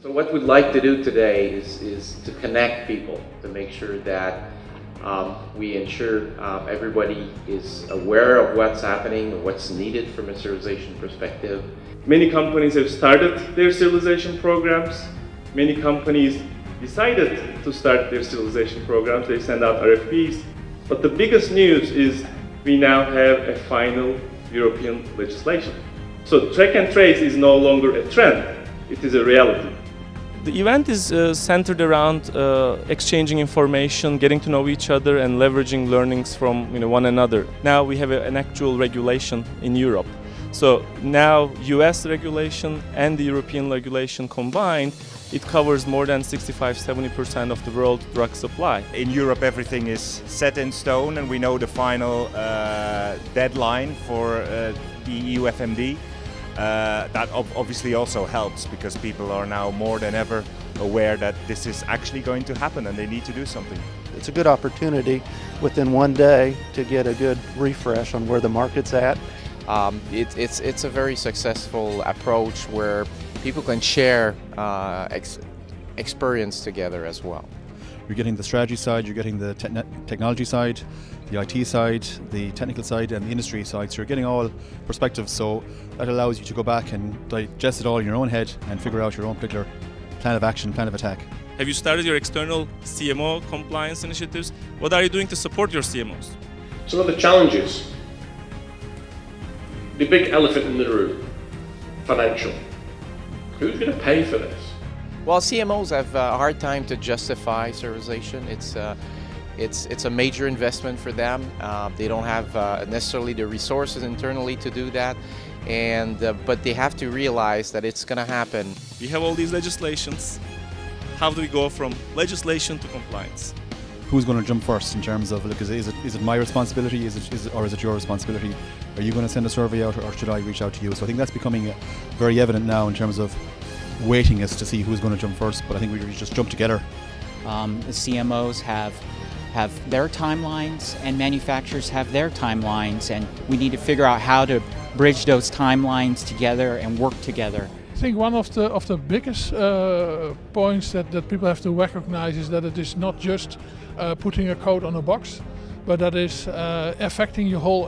So what we'd like to do today is to connect people, to make sure that we ensure everybody is aware of what's happening and what's needed from a serialization perspective. Many companies have started their serialization programs. Many companies decided to start their serialization programs. They send out RFPs. But the biggest news is we now have a final European legislation. So track and trace is no longer a trend, it is a reality. The event is centered around exchanging information, getting to know each other and leveraging learnings from one another. Now we have an actual regulation in Europe. So now US regulation and the European regulation combined, it covers more than 65-70% of the world drug supply. In Europe everything is set in stone and we know the final deadline for the EU FMD. That obviously also helps because people are now more than ever aware that this is actually going to happen and they need to do something. It's a good opportunity within one day to get a good refresh on where the market's at. It's a very successful approach where people can share experience together as well. You're getting the strategy side, you're getting the technology side, the IT side, the technical side and the industry side, so you're getting all perspectives, so that allows you to go back and digest it all in your own head and figure out your own particular plan of action, plan of attack. Have you started your external CMO compliance initiatives? What are you doing to support your CMOs? Some of the challenges. The big elephant in the room, financial. Who's going to pay for this? Well, CMOs have a hard time to justify serialization. It's a major investment for them. They don't have necessarily the resources internally to do that, but they have to realize that it's going to happen. We have all these legislations. How do we go from legislation to compliance? Who's going to jump first in terms of, look, is it my responsibility, or is it your responsibility? Are you going to send a survey out or should I reach out to you? So I think that's becoming very evident now in terms of waiting us to see who's going to jump first, but I think we just jump together. The CMOs have their timelines and manufacturers have their timelines, and we need to figure out how to bridge those timelines together and work together. I think one of the biggest points that people have to recognize is that it is not just putting a code on a box, but that is affecting your whole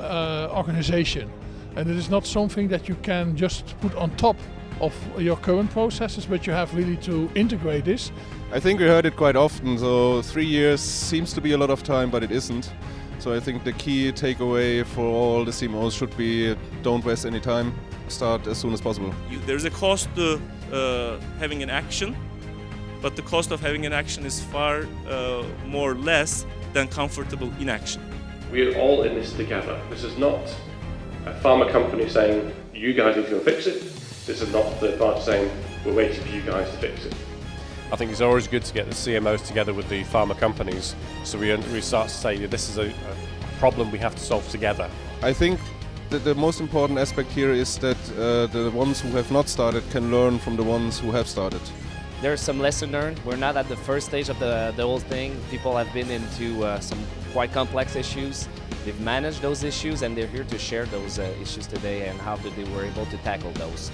organization. And it is not something that you can just put on top of your current processes, but you have really to integrate this. I think we heard it quite often, so 3 years seems to be a lot of time, but it isn't. So I think the key takeaway for all the CMOs should be don't waste any time, start as soon as possible. There's a cost to having an action, but the cost of having an action is far more less than comfortable inaction. We're all in this together. This is not a pharma company saying, you guys need to go fix it. This is not the party saying, we're waiting for you guys to fix it. I think it's always good to get the CMOs together with the pharma companies so we start to say that this is a problem we have to solve together. I think that the most important aspect here is that the ones who have not started can learn from the ones who have started. There's some lesson learned. We're not at the first stage of the whole thing. People have been into some quite complex issues. They've managed those issues and they're here to share those issues today and how they were able to tackle those.